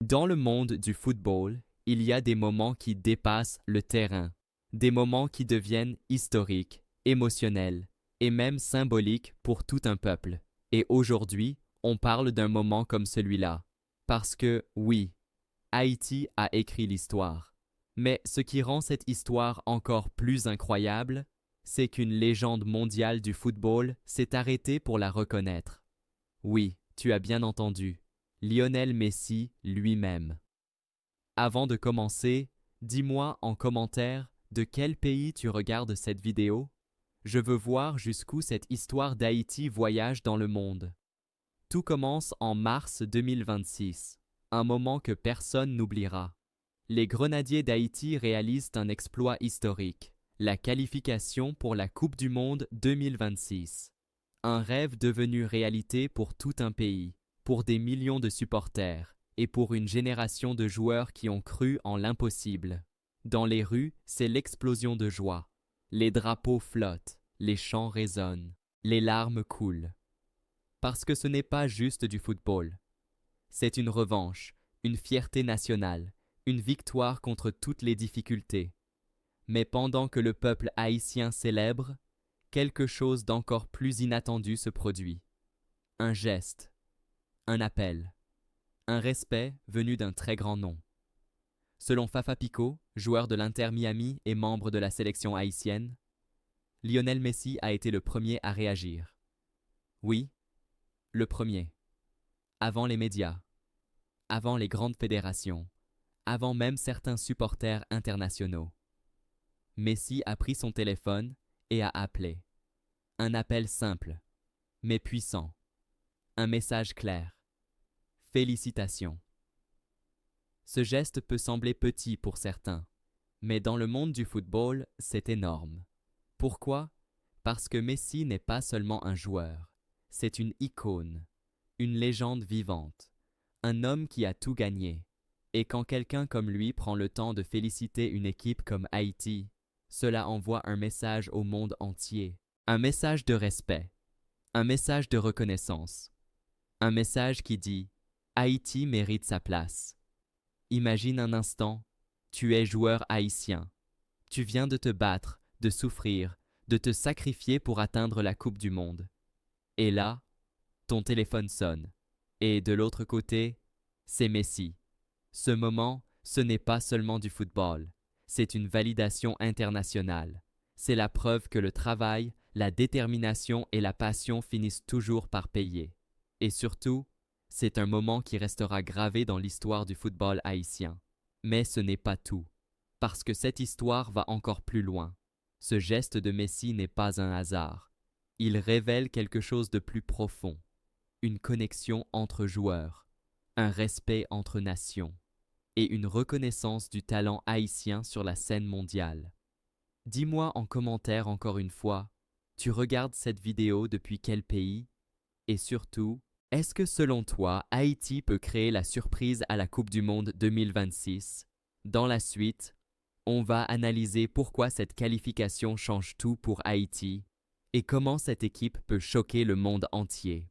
Dans le monde du football, il y a des moments qui dépassent le terrain, des moments qui deviennent historiques, émotionnels et même symboliques pour tout un peuple. Et aujourd'hui, on parle d'un moment comme celui-là. Parce que, oui, Haïti a écrit l'histoire. Mais ce qui rend cette histoire encore plus incroyable, c'est qu'une légende mondiale du football s'est arrêtée pour la reconnaître. Oui, tu as bien entendu, Lionel Messi lui-même. Avant de commencer, dis-moi en commentaire de quel pays tu regardes cette vidéo. Je veux voir jusqu'où cette histoire d'Haïti voyage dans le monde. Tout commence en mars 2026, un moment que personne n'oubliera. Les Grenadiers d'Haïti réalisent un exploit historique, la qualification pour la Coupe du Monde 2026. Un rêve devenu réalité pour tout un pays, pour des millions de supporters et pour une génération de joueurs qui ont cru en l'impossible. Dans les rues, c'est l'explosion de joie. Les drapeaux flottent, les chants résonnent, les larmes coulent. Parce que ce n'est pas juste du football. C'est une revanche, une fierté nationale, une victoire contre toutes les difficultés. Mais pendant que le peuple haïtien célèbre, quelque chose d'encore plus inattendu se produit. Un geste, un appel, un respect venu d'un très grand nom. Selon Fafa Picault, joueur de l'Inter Miami et membre de la sélection haïtienne, Lionel Messi a été le premier à réagir. Oui, le premier. Avant les médias, avant les grandes fédérations, avant même certains supporters internationaux. Messi a pris son téléphone et a appelé. Un appel simple, mais puissant. Un message clair. Félicitations. Ce geste peut sembler petit pour certains, mais dans le monde du football, c'est énorme. Pourquoi? Parce que Messi n'est pas seulement un joueur, c'est une icône, une légende vivante, un homme qui a tout gagné. Et quand quelqu'un comme lui prend le temps de féliciter une équipe comme Haïti, cela envoie un message au monde entier, un message de respect, un message de reconnaissance, un message qui dit « Haïti mérite sa place ». Imagine un instant, tu es joueur haïtien, tu viens de te battre, de souffrir, de te sacrifier pour atteindre la Coupe du Monde. Et là, ton téléphone sonne, et de l'autre côté, c'est Messi. Ce moment, ce n'est pas seulement du football, c'est une validation internationale. C'est la preuve que le travail, la détermination et la passion finissent toujours par payer. Et surtout, c'est un moment qui restera gravé dans l'histoire du football haïtien. Mais ce n'est pas tout, parce que cette histoire va encore plus loin. Ce geste de Messi n'est pas un hasard. Il révèle quelque chose de plus profond, une connexion entre joueurs, un respect entre nations et une reconnaissance du talent haïtien sur la scène mondiale. Dis-moi en commentaire encore une fois, tu regardes cette vidéo depuis quel pays? Et surtout, est-ce que selon toi, Haïti peut créer la surprise à la Coupe du Monde 2026? Dans la suite, on va analyser pourquoi cette qualification change tout pour Haïti et comment cette équipe peut choquer le monde entier.